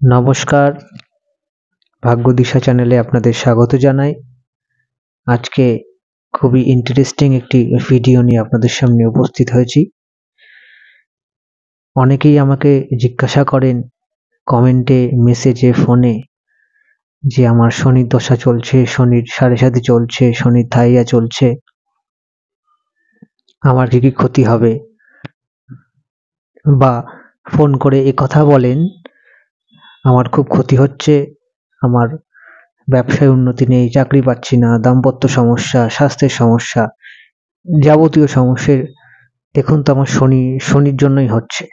নমস্কার, ভাগ্য দিশা চ্যানেলে আপনাদের স্বাগত জানাই। আজকে খুবই ইন্টারেস্টিং একটি ভিডিও নিয়ে আপনাদের সামনে উপস্থিত হয়েছি। অনেকেই আমাকে জিজ্ঞাসা করেন কমেন্টে, মেসেজে, ফোনে যে আমার শনির দশা চলছে, শনির সাড়ে সাথী চলছে, শনির ধাইয়া চলছে, আমার কি ক্ষতি হবে, বা ফোন করে এ কথা বলেন আমার খুব ক্ষতি হচ্ছে, আমার ব্যবসায় উন্নতি নেই, চাকরি পাচ্ছি না, দাম্পত্য সমস্যা, স্বাস্থ্যের সমস্যা, যাবতীয় সমস্যার। দেখুন তো আমার শনির জন্যই হচ্ছে।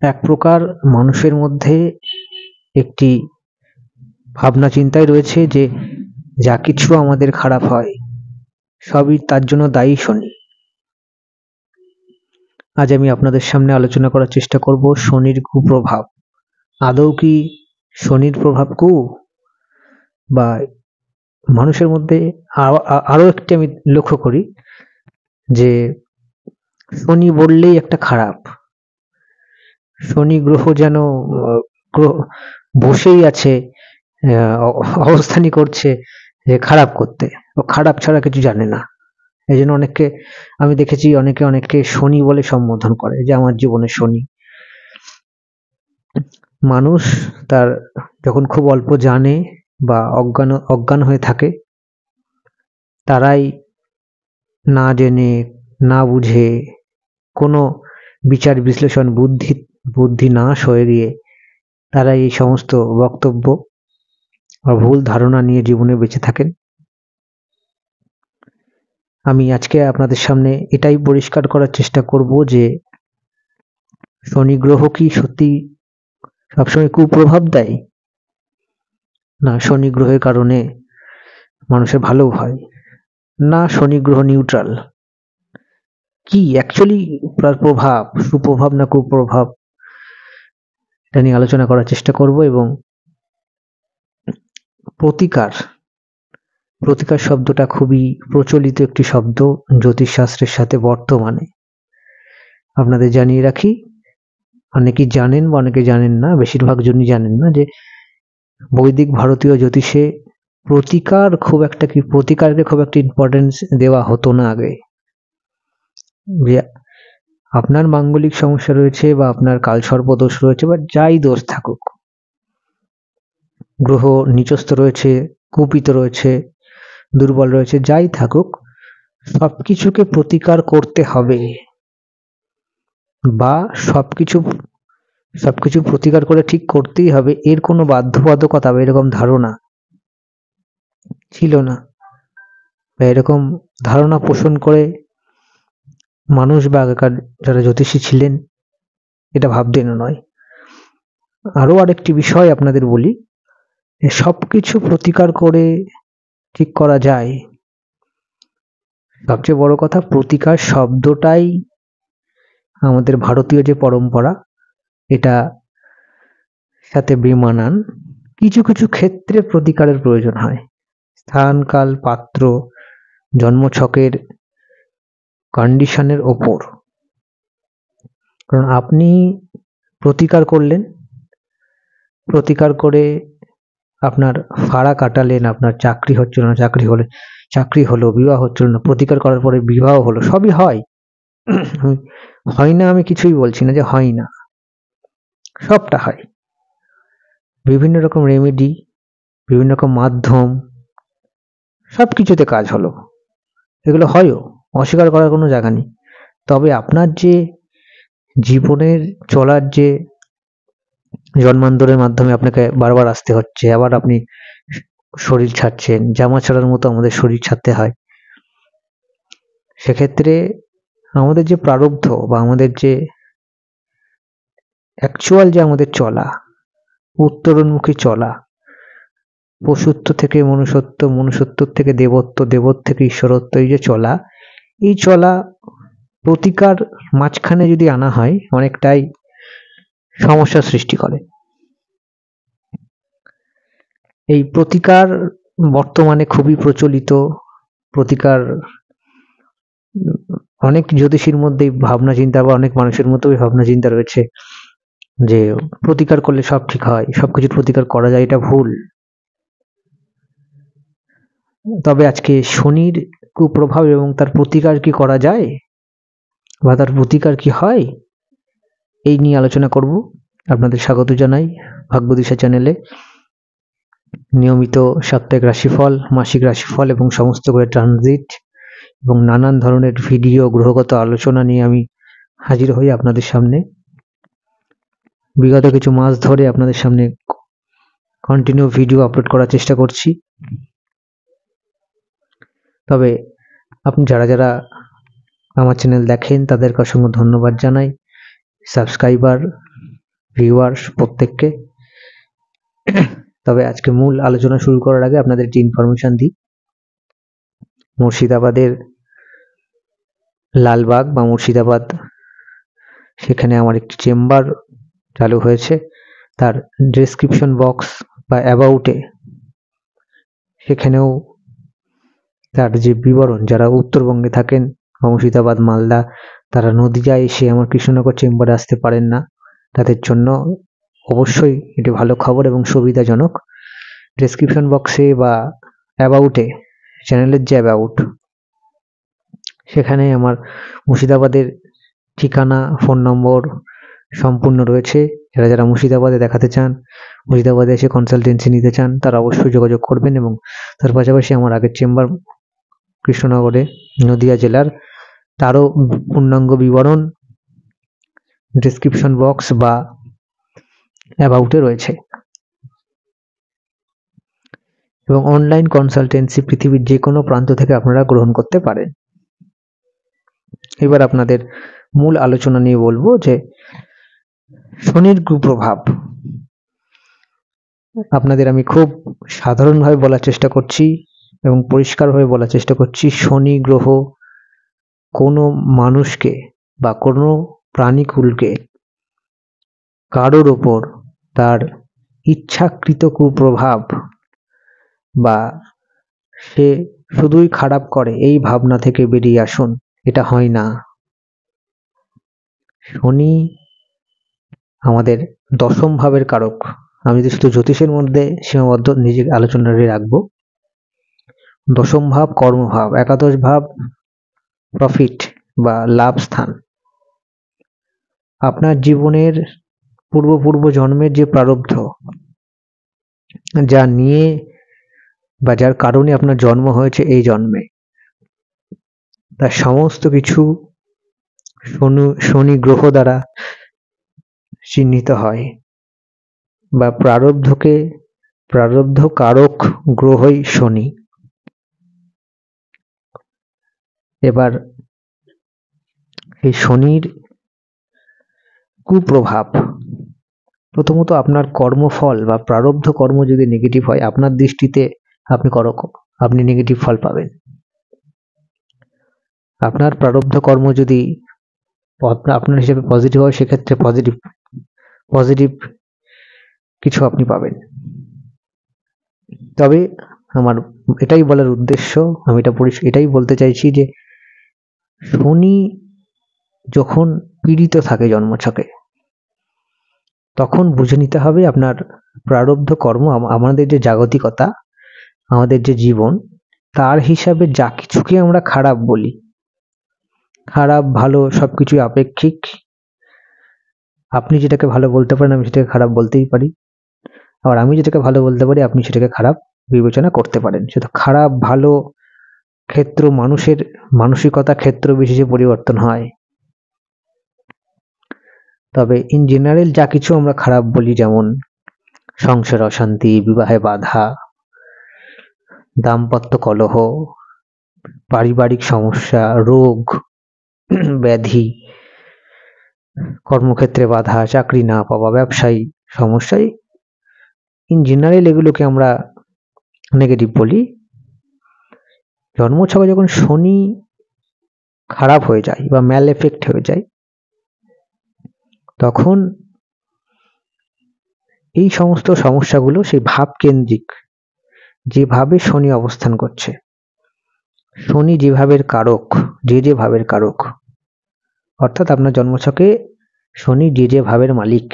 এক প্রকার মানুষের মধ্যে একটি ভাবনা চিন্তায় রয়েছে যে যা কিছু আমাদের খারাপ হয় সবই তার জন্য দায়ী শনি। আজ আমি আপনাদের সামনে আলোচনা করার চেষ্টা করব শনির কুপ্রভাব। আদৌ কি শনির প্রভাব কু, বা মানুষের মধ্যে আরো একটি আমি লক্ষ্য করি যে শনি বললেই একটা খারাপ, শনি গ্রহ যেন বসেই আছে, অবস্থানই করছে যে খারাপ করতে, ও খারাপ ছাড়া কিছু জানে না। এই জন্য অনেককে আমি দেখেছি, অনেকে শনি বলে সম্বোধন করে যে আমার জীবনে শনি। মানুষ তার যখন খুব অল্প জানে বা অজ্ঞান হয়ে থাকে, তারাই না জেনে না বুঝে কোনো বিচার বিশ্লেষণ বুদ্ধি নাশ হয়ে গিয়ে তারা এই সমস্ত বক্তব্য বা ভুল ধারণা নিয়ে জীবনে বেঁচে থাকেন। আমি আজকে আপনাদের সামনে এটাই পরিষ্কার করার চেষ্টা করব যে শনি গ্রহ কি সত্যি সবসময় কুপ্রভাব দেয়, না শনি গ্রহের কারণে মানুষের ভালো হয়, না শনি গ্রহ নিউট্রাল, কি অ্যাকচুয়ালি প্রভাব, সুপ্রভাব না কুপ্রভাব, এটা নিয়ে আলোচনা করার চেষ্টা করব। এবং প্রতিকার শব্দটা খুবই প্রচলিত একটি শব্দ জ্যোতিষশাস্ত্রের সাথে বর্তমানে। আপনাদের জানিয়ে রাখি, অনেকেই জানেন বা অনেকে জানেন না, বেশিরভাগ জনই জানেন না যে বৈদিক ভারতীয় জ্যোতিষে প্রতিকারকে খুব একটা ইম্পর্টেন্স দেওয়া হতো না আগে। যে আপনার মাঙ্গলিক সমস্যা রয়েছে বা আপনার কালসর্প দোষ রয়েছে বা যাই দোষ থাকুক, গ্রহ নিচস্থ রয়েছে, কুপিত রয়েছে, দুর্বল রয়েছে, যাই থাকুক, সবকিছুকে প্রতিকার করতে হবে বা সবকিছু প্রতিকার করে ঠিক করতেই হবে, এর কোনো বাধ্যবাধকতা বা এরকম ধারণা ছিল না, বা এরকম ধারণা পোষণ করে মানুষ বা আগেকার যারা জ্যোতিষী ছিলেন এটা ভাবতেনও নয়। আরো আরেকটি বিষয় আপনাদের বলি, সবকিছু প্রতিকার করে ঠিক করা যায়। সবচেয়ে বড় কথা, প্রতিকার শব্দটাই আমাদের ভারতীয় যে পরম্পরা, এটা সাথে বেমানান। কিছু কিছু ক্ষেত্রে প্রতিকারের প্রয়োজন হয়, স্থান, কাল, পাত্র, জন্মছকের কন্ডিশনের ওপর। কারণ আপনি প্রতিকার করলেন, প্রতিকার করে আপনার ফাড়া কাটালেন, আপনার চাকরি হচ্ছিল না, চাকরি হলো, বিবাহ হচ্ছিল না, প্রতিকার করার পরে বিবাহ হলো, সবই হয়। হয় না আমি কিছুই বলছি না যে হয় না, সবটা হয়। বিভিন্ন রকম রেমেডি, বিভিন্ন রকম মাধ্যম, সবকিছুতে কাজ হলো, এগুলো হয়ও, অস্বীকার করার কোনো জায়গা নেই। তবে আপনার যে জীবনের চলার যে জন্মান্তরের মাধ্যমে আপনাকে বারবার আসতে হচ্ছে, আবার আপনি শরীর ছাড়ছেন, জামা ছাড়ার মতো আমাদের শরীর ছাড়তে হয়, সেক্ষেত্রে আমাদের যে প্রারব্ধ বা আমাদের যে অ্যাকচুয়াল যে আমাদের চলা, উত্তরণমুখী চলা, পশুত্ব থেকে মনুষ্যত্ব, মনুষ্যত্ব থেকে দেবত্ব, দেবত্ব থেকে ঈশ্বরত্ব, এই চলা প্রতিকার মাঝখানে যদি আনা হয় অনেকটাই সমস্যার সৃষ্টি করে। এই প্রতিকার বর্তমানে খুবই প্রচলিত। প্রতিকার অনেক জ্যোতিষীর মধ্যেই ভাবনা চিন্তা, বা অনেক মানুষের মধ্যেই ভাবনা চিন্তা রয়েছে যে প্রতিকার করলে সব ঠিক হয়, সবকিছুর প্রতিকার করা যায়, এটা ভুল। তবে আজকে শনির কুপ্রভাব এবং তার প্রতিকার কি করা যায় বা তার প্রতিকার কি হয়, এই নিয়ে আলোচনা করব। আপনাদের স্বাগত জানাই ভাগ্যদিশা চ্যানেলে। নিয়মিত সাপ্তাহিক রাশিফল, মাসিক রাশিফল এবং সমস্ত গ্রহের ট্রানজিট এবং নানান ধরনের ভিডিও, গ্রহগত আলোচনা নিয়ে আমি হাজির হই আপনাদের সামনে। বিগত কিছু মাস ধরে আপনাদের সামনে কন্টিনিউ ভিডিও আপলোড করার চেষ্টা করছি। তবে আপনি যারা আমার চ্যানেল দেখেন তাদেরকে অসংখ্য ধন্যবাদ জানাই, সাবস্ক্রাইবার, ভিউয়ার্স প্রত্যেককে। তবে আজকে মূল আলোচনা শুরু করার আগে আপনাদের একটি ইনফরমেশন দিই। মুর্শিদাবাদের লালবাগ বা মুর্শিদাবাদ, সেখানে আমার একটি চেম্বার চালু হয়েছে। তার ডেসক্রিপশন বক্স বা অ্যাবাউটে সেখানেও তার যে বিবরণ, যারা উত্তরবঙ্গে থাকেন, মুর্শিদাবাদ, মালদা, তারা নদিয়ায় এসে আমার কৃষ্ণনগর চেম্বারে আসতে পারেন না, তাদের জন্য অবশ্যই এটি ভালো খবর এবং সুবিধাজনক। ডেসক্রিপশন বক্সে বা অ্যাবাউটে, চ্যানেলের যে অ্যাবাউট, সেখানে আমার মুর্শিদাবাদের ঠিকানা, ফোন নম্বর সম্পূর্ণ রয়েছে। যারা মুর্শিদাবাদে দেখাতে চান, মুর্শিদাবাদে এসে কনসালটেন্সি নিতে চান, তারা অবশ্যই যোগাযোগ করবেন। এবং তার পাশাপাশি আমার আগের চেম্বার কৃষ্ণনগরে, নদিয়া জেলার, তারও পূর্ণাঙ্গ বিবরণ ডেসক্রিপশন বক্স বা অ্যাবাউটে রয়েছে। এবং অনলাইন কনসালটেন্সি পৃথিবীর যে কোনো প্রান্ত থেকে আপনারা গ্রহণ করতে পারেন। এবার আপনাদের মূল আলোচনা নিয়ে বলবো যে শনির কুপ্রভাব। আপনাদের আমি খুব সাধারণভাবে বলার চেষ্টা করছি এবং পরিষ্কারভাবে বলার চেষ্টা করছি। শনি গ্রহ কোনো মানুষকে বা কোনো প্রাণীকুলকে কারোর ওপর তার ইচ্ছাকৃত কুপ্রভাব বা সে শুধুই খারাপ করে, এই ভাবনা থেকে বেরিয়ে আসুন, এটা হয় না। শনি আমাদের দশম ভাবের কারক। আমি যদি শুধু জ্যোতিষের মধ্যে সীমাবদ্ধ নিজের আলোচনাটি রাখবো, দশম ভাব কর্মভাব, একাদশ ভাব প্রফিট বা লাভ স্থান। আপনার জীবনের পূর্ব জন্মের যে প্রারব্ধ, যা নিয়ে বা যার কারণে আপনার জন্ম হয়েছে এই জন্মে, তার সমস্ত কিছু শনি গ্রহ দ্বারা চিহ্নিত হয় বা প্রারব্ধ কারক গ্রহই শনি। এবার এই শনির কুপ্রভাব, প্রথমত আপনার কর্মফল বা প্রারব্ধ কর্ম যদি নেগেটিভ হয়, আপনার দৃষ্টিতে আপনি নেগেটিভ ফল পাবেন। আপনার প্রারব্ধ কর্ম যদি আপনার হিসেবে পজিটিভ হয়, সেক্ষেত্রে পজিটিভ কিছু আপনি পাবেন। তবে আমার এটাই বলার উদ্দেশ্য, আমি এটাই বলতে চাইছি যে শনি যখন পীড়িত থাকে জন্মছকে, তখন বুঝে নিতে হবে আপনার প্রারব্ধ কর্ম, আমাদের যে জাগতিকতা, আমাদের যে জীবন, তার হিসাবে যা কিছুকে আমরা খারাপ বলি, খারাপ ভালো সবকিছুই আপেক্ষিক। আপনি যেটাকে ভালো বলতে পারেন, আমি সেটাকে খারাপ বলতেই পারি, আবার আমি যেটাকে ভালো বলতে পারি, আপনি সেটাকে খারাপ বিবেচনা করতে পারেন। শুধু খারাপ ভালো ক্ষেত্র, মানুষের মানসিকতা ক্ষেত্র বিশেষে পরিবর্তন হয়। তবে ইন জেনারেল যা কিছু আমরা খারাপ বলি, যেমন সংসার অশান্তি, বিবাহে বাধা, দাম্পত্য কলহ, পারিবারিক সমস্যা, রোগ ব্যাধি, কর্মক্ষেত্রে বাধা, চাকরি না পাওয়া, ব্যবসায়ী সমস্যায়, ইন জেনারেল এগুলোকে আমরা নেগেটিভ বলি। জন্মছকে যখন শনি খারাপ হয়ে যায় বা ম্যাল এফেক্ট হয়ে যায়, তখন এই সমস্ত সমস্যাগুলো সেই ভাব কেন্দ্রিক, যেভাবে শনি অবস্থান করছে, শনি যে ভাবের কারক, যে ভাবের কারক, অর্থাৎ আপনার জন্মছকে শনি যে ভাবের মালিক,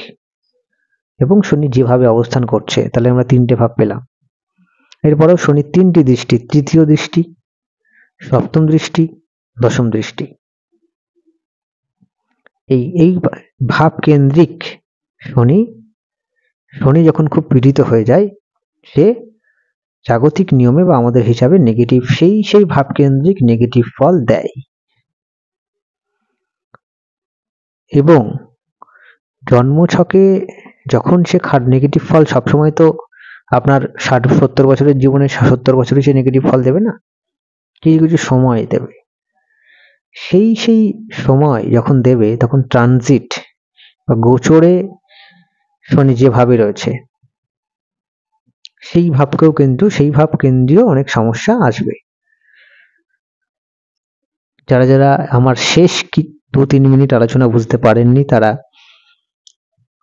এবং শনি যেভাবে অবস্থান করছে, তাহলে আমরা 3টে ভাব পেলাম। এরপরেও শনির 3টি দৃষ্টি, তৃতীয় দৃষ্টি, সপ্তম দৃষ্টি, দশম দৃষ্টি। এই ভাব কেন্দ্রিক শনি যখন খুব পীড়িত হয়ে যায়, সে জাগতিক নিয়মে বা আমাদের হিসাবে নেগেটিভ, সেই ভাব কেন্দ্রিক নেগেটিভ ফল দেয়। এবং জন্মছকে যখন সে নেগেটিভ ফল, সবসময় তো আপনার 60-70 বছরের জীবনে 70 বছরে সে নেগেটিভ ফল দেবে না, কিছু কিছু সময় দেবে। সেই সময় যখন দেবে, তখন ট্রানজিট বা গোচরে শনি যেভাবে রয়েছে, সেই ভাবকেও কিন্তু সেই ভাব কেন্দ্রীয় অনেক সমস্যা আসবে। যারা আমার শেষ 2-3 মিনিট আলোচনা বুঝতে পারেননি, তারা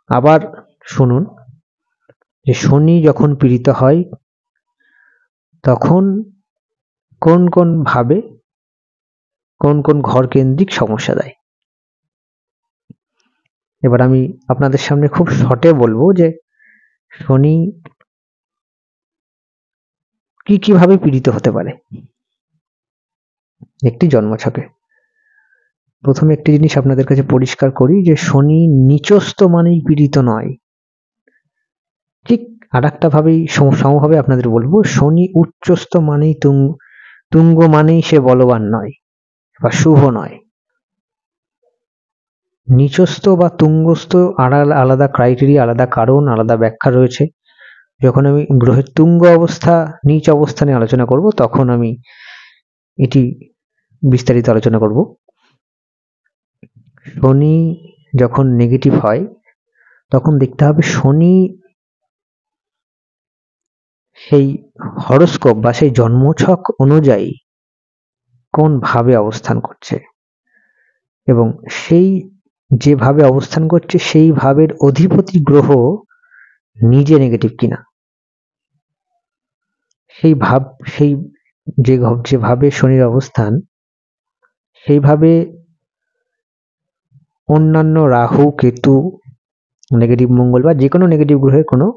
আবার শুনুন যে শনি যখন পীড়িত হয় তখন কোন কোন ভাবে কোন ঘর কেন্দ্রিক সমস্যা দেয়। এবার আমি আপনাদের সামনে খুব শর্টে বলবো যে শনি কিভাবে পীড়িত হতে পারে একটি জন্মছকে। প্রথমে একটি জিনিস আপনাদের কাছে পরিষ্কার করি যে শনি নিচস্থ মানেই পীড়িত নয়। ঠিক আর একটা ভাবেই সমভাবে আপনাদের বলবো, শনি উচ্চস্থ মানেই তুঙ্গ মানেই সে বলবান নয় বা শুভ নয়। নিচস্থ বা তুঙ্গস্থ আলাদা ক্রাইটেরিয়া, আলাদা কারণ, আলাদা ব্যাখ্যা রয়েছে। যখন আমি গ্রহের তুঙ্গ অবস্থা, নিচ অবস্থানে আলোচনা করব, তখন আমি এটি বিস্তারিত আলোচনা করব। শনি যখন নেগেটিভ হয় তখন দেখতে হবে শনি সেই হরোস্কোপ বা সেই জন্মছক অনুযায়ী কোন ভাবে অবস্থান করছে, এবং সেই যেভাবে অবস্থান করছে সেই ভাবের অধিপতি গ্রহ নিজে নেগেটিভ কিনা, সেই যেভাবে শনির অবস্থান, সেইভাবে অন্যান্য রাহু, কেতু, নেগেটিভ মঙ্গল বা যে কোনো নেগেটিভ গ্রহের কোনো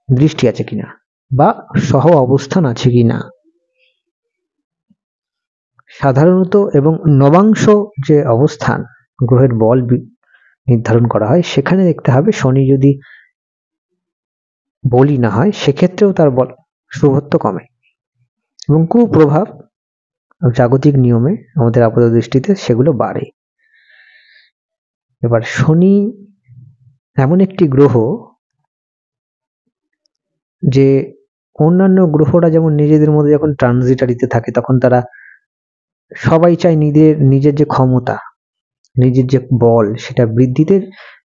দৃষ্টি আছে কিনা বা সহ অবস্থান আছে কিনা। সাধারণত এবং নবাংশ যে অবস্থান গ্রহের বল নির্ধারণ করা হয়, সেখানে দেখতে হবে শনি যদি বলই না হয়, সেক্ষেত্রেও তার বল শুভত্ব কমে এবং কুপ্রভাব জাগতিক নিয়মে আমাদের আপাত দৃষ্টিতে সেগুলো বাড়ে। এবার শনি এমন একটি গ্রহ যে অন্যান্য গ্রহরা যেমন নিজেদের মধ্যে যখন ট্রানজিটারিতে থাকে, তখন তারা সবাই চায় নিজের যে ক্ষমতা, নিজের যে বল, সেটা বৃদ্ধিতে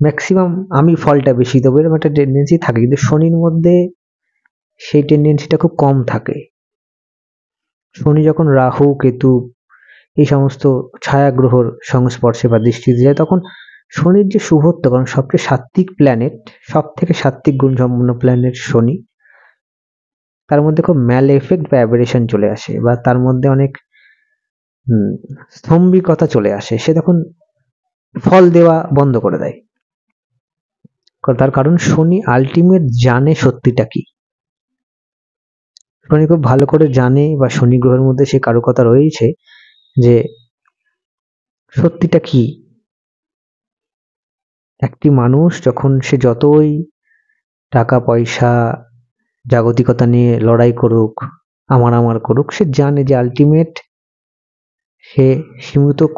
ম্যাক্সিমাম আমি ফলটা বেশি দেবো, এরকম একটা টেন্ডেন্সি থাকে। কিন্তু শনির মধ্যে সেই টেন্ডেন্সিটা খুব কম থাকে। শনি যখন রাহু, কেতু এই সমস্ত ছায়া গ্রহর সংস্পর্শে বা দৃষ্টিতে যায়, তখন শনির যে শুভত্ব, কারণ সবচেয়ে সাত্ত্বিক প্ল্যানেট, সব থেকে সাত্ত্বিক গুণ সম্পন্ন প্ল্যানেট শনি, তার মধ্যে খুব ম্যাল এফেক্ট বা অ্যাবেরেশন চলে আসে, বা তার মধ্যে অনেক স্তম্ভিকতা চলে আসে। সে তখন ফল দেওয়া বন্ধ করে দেয়। তার কারণ শনি আলটিমেট জানে সত্যিটা কি। শনি খুব ভালো করে জানে, বা শনি গ্রহের মধ্যে সে কারুকতা রয়েছে যে সত্যিটা কি। একটি মানুষ যখন সে যতই টাকা পয়সা জাগতিকতা নিয়ে লড়াই করুক, আমার করুক, সে জানে যে আলটিমেট সে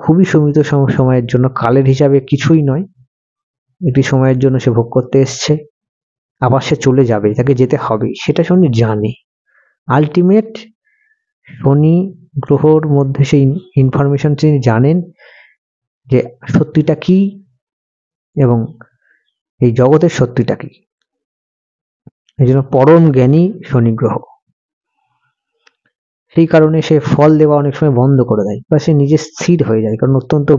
খুবই সীমিত সময়ের জন্য, কালের হিসাবে কিছুই নয়, একটি সময়ের জন্য সে ভোগ করতে এসছে, আবার সে চলে যাবে, তাকে যেতে হবে, সেটা শনি জানে। আলটিমেট শনি গ্রহর মধ্যে সেই ইনফরমেশন তিনি জানেন যে সত্যিটা কি এবং এই জগতের সত্যিটা কি। এই জন্য পরম জ্ঞানী শনি গ্রহ। সেই কারণে সে ফল দেওয়া অনেক সময় বন্ধ করে দেয়, বা সে নিজে স্থির হয়ে যায়, কারণ অত্যন্ত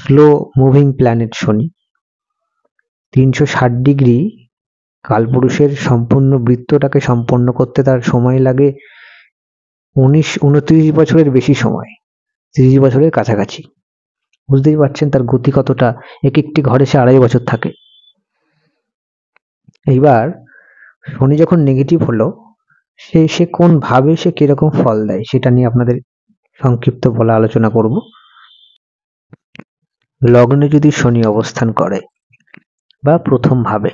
স্লো মুভিং প্ল্যানেট শনি। 360 ডিগ্রি কালপুরুষের সম্পূর্ণ বৃত্তটাকে সম্পন্ন করতে তার সময় লাগে 29 বছরের বেশি সময়, 30 বছরের কাছাকাছি। বুঝতেই পারছেন তার গতি কতটা। একটি ঘরে সে 2.5 বছর থাকে। এইবার শনি যখন নেগেটিভ হলো, সে কোন ভাবে সে কিরকম ফল দেয় সেটা নিয়ে আপনাদের সংক্ষিপ্ত বলে আলোচনা করব। লগ্নে যদি শনি অবস্থান করে বা প্রথম ভাবে,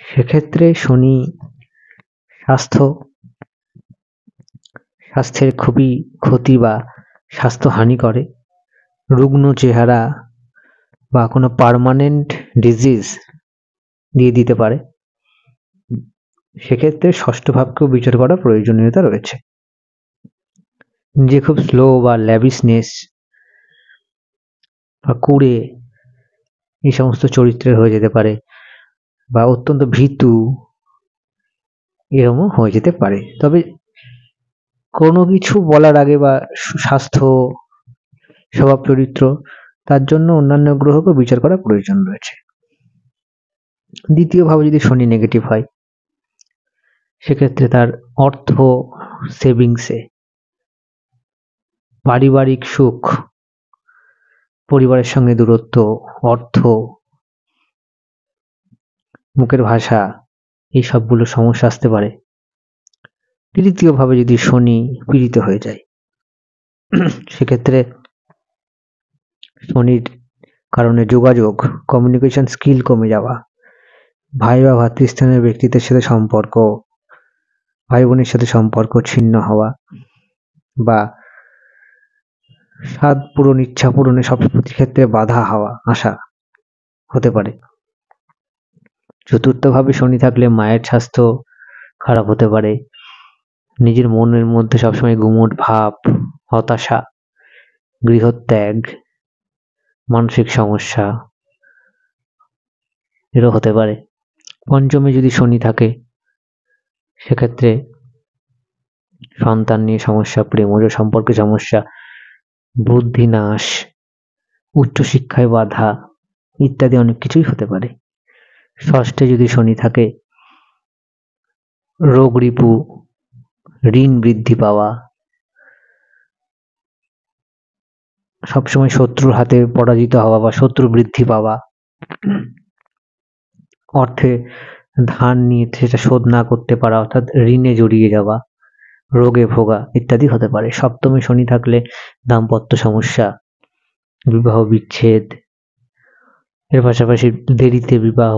সেক্ষেত্রে শনি স্বাস্থ্যের খুবই ক্ষতি বা স্বাস্থ্যহানি করে, রুগ্ন চেহারা বা কোনো পার্মানেন্ট ডিজিজ দিয়ে দিতে পারে। সেক্ষেত্রে ষষ্ঠ ভাবকেও বিচার করার প্রয়োজনীয়তা রয়েছে। যে খুব স্লো বা ল্যাভিশনেস বা কুড়ে এই সমস্ত চরিত্রের হয়ে যেতে পারে, বা অত্যন্ত ভীতু এরকমও হয়ে যেতে পারে। তবে কোনো কিছু বলার আগে বা স্বাস্থ্য, স্বভাব চরিত্র, তার জন্য অন্যান্য গ্রহকেও বিচার করার প্রয়োজন রয়েছে। দ্বিতীয় ভাবে যদি শনি নেগেটিভ হয়, সেক্ষেত্রে তার অর্থ, সেভিংসে, পারিবারিক সুখ, পরিবারের সঙ্গে দূরত্ব, অর্থ, মুখের ভাষা, এই সবগুলো সমস্যা আসতে পারে। তৃতীয় ভাবে যদি শনি পীড়িত হয়ে যায়, সেক্ষেত্রে শনির কারণে যোগাযোগ, কমিউনিকেশন স্কিল কমে যাওয়া, ভাই বা ভাতৃস্থানীয় ব্যক্তিদের সাথে সম্পর্ক, ভাই বোনের সাথে সম্পর্ক ছিন্ন হওয়া, বা স্বাদ পূরণ, ইচ্ছা পূরণে সব ক্ষেত্রে বাধা আসা হতে পারে। চতুর্থ ভাবে শনি থাকলে মায়ের স্বাস্থ্য খারাপ হতে পারে, নিজের মনের মধ্যে সবসময় গুমট ভাব, হতাশা, গৃহত্যাগ, মানসিক সমস্যা এরও হতে পারে। পঞ্চমে যদি শনি থাকে, সেক্ষেত্রে সন্তান নিয়ে সমস্যা, প্রেমজ সম্পর্কে সমস্যা, বুদ্ধিনাশ, উচ্চশিক্ষায় বাধা ইত্যাদি অনেক কিছুই হতে পারে। ষষ্ঠে যদি শনি থাকে, রোগ রিপু, ঋণ বৃদ্ধি পাওয়া, সবসময় শত্রুর হাতে পরাজিত হওয়া বা শত্রু বৃদ্ধি পাওয়া, অর্থে ধার নিয়ে সেটা শোধ না করতে পারা, অর্থাৎ ঋণে জড়িয়ে যাওয়া, রোগে ভোগা ইত্যাদি হতে পারে। সপ্তমে শনি থাকলে দাম্পত্য সমস্যা, বিবাহ বিচ্ছেদ, এর পাশাপাশি দেরিতে বিবাহ,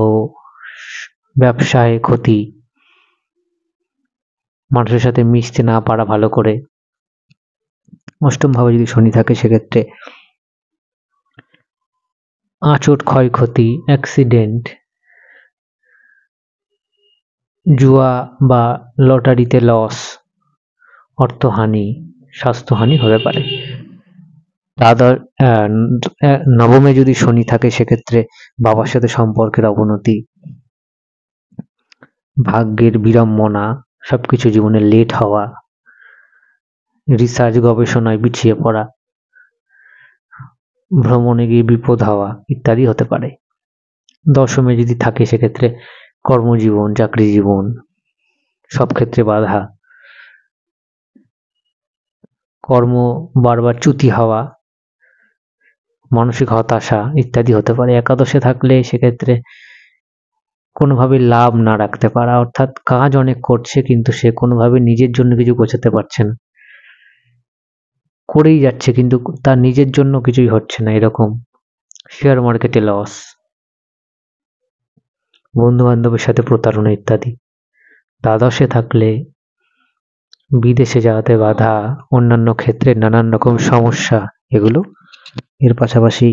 ব্যবসায় ক্ষতি, মানুষের সাথে মিশতে না পারা ভালো করে। অষ্টম ভাবে যদি শনি থাকে, সেক্ষেত্রে আঁচট, ক্ষয়ক্ষতি, অ্যাক্সিডেন্ট, জুয়া বা লটারিতে লস, অর্থহানি, স্বাস্থ্যহানি হতে পারে। নবমে যদি শনি থাকে, সেক্ষেত্রে বাবার সাথে সম্পর্কের অবনতি, ভাগ্যের বিড়ম্বনা, সবকিছু জীবনে লেট হওয়া, রিসার্চ গবেষণায় পিছিয়ে পড়া, ভ্রমণে গিয়ে বিপদ হওয়া ইত্যাদি হতে পারে। দশমে যদি থাকে, সেক্ষেত্রে কর্মজীবন, চাকরি জীবন সব ক্ষেত্রে বাধা, কর্ম বারবার চ্যুতি হওয়া, মানসিক হতাশা ইত্যাদি হতে পারে। একাদশে থাকলে সেক্ষেত্রে কোনোভাবে লাভ না রাখতে পারা, অর্থাৎ কাজ অনেক করছে কিন্তু সে কোনোভাবে নিজের জন্য কিছু গোছাতে পারছে না, করেই যাচ্ছে কিন্তু তার নিজের জন্য কিছুই হচ্ছে না, এরকম। শেয়ার মার্কেটে লস, বন্ধু বান্ধবের সাথে প্রতারণা ইত্যাদি। দ্বাদশে থাকলে বিদেশে যাওয়াতে বাধা, অন্যান্য ক্ষেত্রে নানান রকম সমস্যা এগুলো, এর পাশাপাশি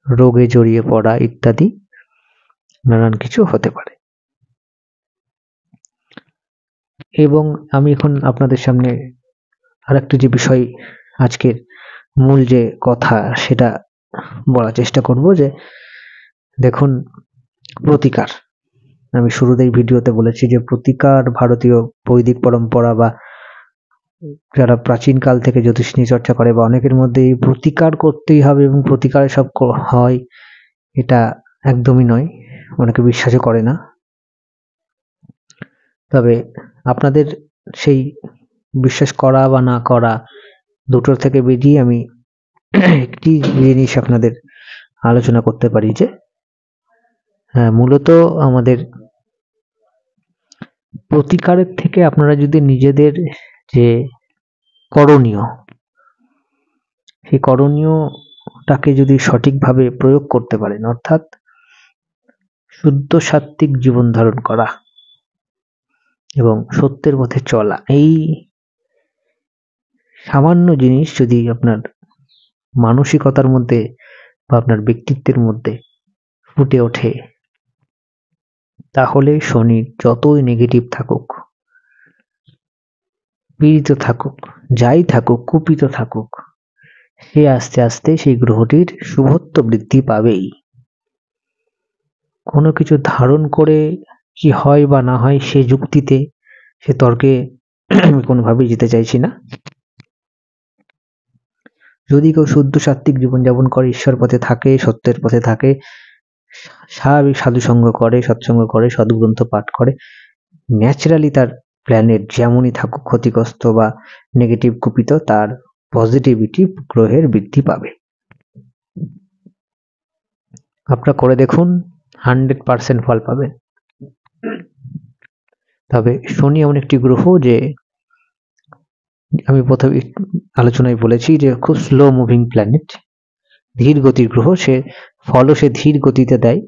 রোগে জড়িয়ে পড়া ইত্যাদি নানান কিছু হতে পারে। এবং আমি এখন আপনাদের সামনে আরেকটি যে বিষয়, আজকের মূল যে কথা, সেটা বলার চেষ্টা করব। যে দেখুন, প্রতিকার, আমি শুরুতেই ভিডিওতে বলেছি যে প্রতিকার ভারতীয় বৈদিক পরম্পরা বা যারা প্রাচীন কাল থেকে জ্যোতিষ নিয়ে চর্চা করে, বা অনেকের মধ্যে এই প্রতিকার করতেই হবে এবং প্রতিকারে সব হয়, এটা একদমই নয়, অনেকে বিশ্বাসও করে না। তবে আপনাদের সেই বিশ্বাস করা বা না করা দুটোর থেকে বেরিয়ে আমি একটি জিনিস আপনাদের আলোচনা করতে পারি, যে মূলত আমাদের প্রতিকারের থেকে আপনারা যদি নিজেদের যে করণীয়, সেই করণীয়টাকে যদি সঠিকভাবে প্রয়োগ করতে পারেন, অর্থাৎ শুদ্ধ সাত্ত্বিক জীবন ধারণ করা এবং সত্যের পথে চলা, এই সামান্য জিনিস যদি আপনার মানসিকতার মধ্যে বা আপনার ব্যক্তিত্বের মধ্যে ফুটে ওঠে, তাহলে শনি যতই নেগেটিভ থাকুক, পীড়িত থাকুক, যাই থাকুক, কুপিত থাকুক, সে আস্তে আস্তে সেই গ্রহটির শুভত্ব বৃদ্ধি পাবেই। কোনো কিছু ধারণ করে কি হয় বা না হয় সে যুক্তিতে, সে তর্কে আমি কোনোভাবেই যেতে চাইছি না। যদি কেউ শুদ্ধ সাত্ত্বিক জীবনযাপন করে, ঈশ্বর পথে থাকে, সত্যের পথে থাকে, স্বাভাবিক সাধুসঙ্গ করে, সৎসঙ্গ করে, সদ্গ্রন্থ পাঠ করে, ন্যাচারালি তার প্ল্যানেট যেমনই থাকুক ক্ষতিগ্রস্ত বা নেগেটিভ কুপিত, তার পজিটিভিটি গ্রহের বৃদ্ধি পাবে। আপনারা করে দেখুন, 100% ফল পাবেন। তবে শনি এমন একটি গ্রহ যে, আমি প্রথমে আলোচনায় বলেছি যে খুব স্লো মুভিং প্ল্যানেট, ধীর গতির গ্রহ, সে ফলও সে ধীর গতিতে দেয়,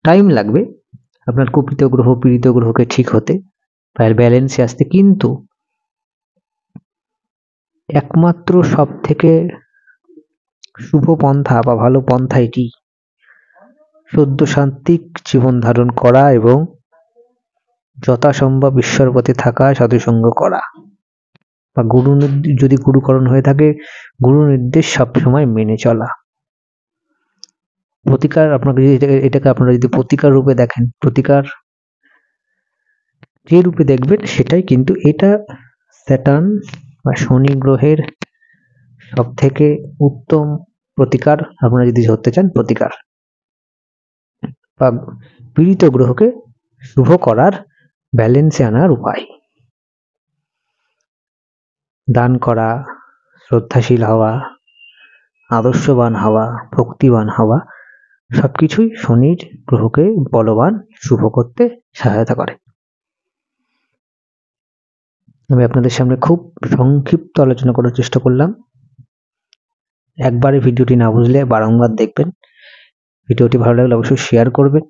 টাইম লাগবে আপনার কুপিত গ্রহ পীড়িত গ্রহকে ঠিক হতে, প্রায় ব্যালেন্সে আসতে। কিন্তু একমাত্র সব থেকে শুভ পন্থা বা ভালো পন্থা এটি, শুদ্ধ শান্তিক জীবন ধারণ করা এবং যথাসম্ভব ঈশ্বর পথে থাকা, সাধুসঙ্গ করা, বা যদি গুরুকরণ হয়ে থাকে, গুরু নির্দেশ সবসময় মেনে চলা। প্রতিকার, আপনাকে এটাকে আপনারা যদি প্রতিকার রূপে দেখেন, প্রতিকার যে রূপে দেখবেন সেটাই, কিন্তু এটা স্যাটার্ন বা শনি গ্রহের সব থেকে উত্তম প্রতিকার আপনারা যদি ধরতে চান, প্রতিকার বা পীড়িত গ্রহকে শুভ করার, ব্যালেন্সে আনার উপায়। দান করা, শ্রদ্ধাশীল হওয়া, আদর্শবান হওয়া, ভক্তিবান হওয়া, সবকিছুই শনির গ্রহকে বলবান, শুভ করতে সহায়তা করে। আমি আপনাদের সামনে খুব সংক্ষিপ্ত আলোচনা করার চেষ্টা করলাম। একবারে ভিডিওটি না বুঝলে বারংবার দেখবেন। ভিডিওটি ভালো লাগলে অবশ্যই শেয়ার করবেন,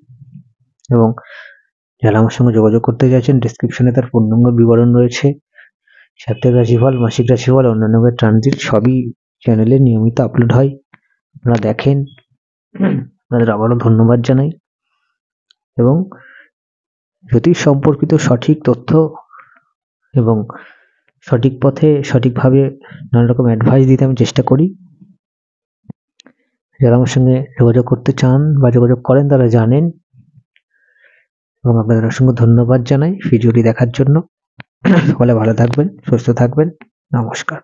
এবং যারা আমার সঙ্গে যোগাযোগ করতে চাইছেন, ডেসক্রিপশনে তার পূর্ণাঙ্গ বিবরণ রয়েছে। সাপ্তাহিক রাশিফল, মাসিক রাশিফল, অন্যান্য ট্রানজিট সবই চ্যানেলে নিয়মিত আপলোড হয়, আপনারা দেখেন। আপনাদের আবারও ধন্যবাদ জানাই, এবং জ্যোতিষ সম্পর্কিত সঠিক তথ্য এবং সঠিক পথে সঠিকভাবে নানা রকম অ্যাডভাইস দিতে আমি চেষ্টা করি। যারা আমার সঙ্গে যোগাযোগ করতে চান বা যোগাযোগ করেন তারা জানেন, এবং আপনাদের অসংখ্য ধন্যবাদ জানাই ভিডিওটি দেখার জন্য। সকলে ভালো থাকবেন, সুস্থ থাকবেন, নমস্কার।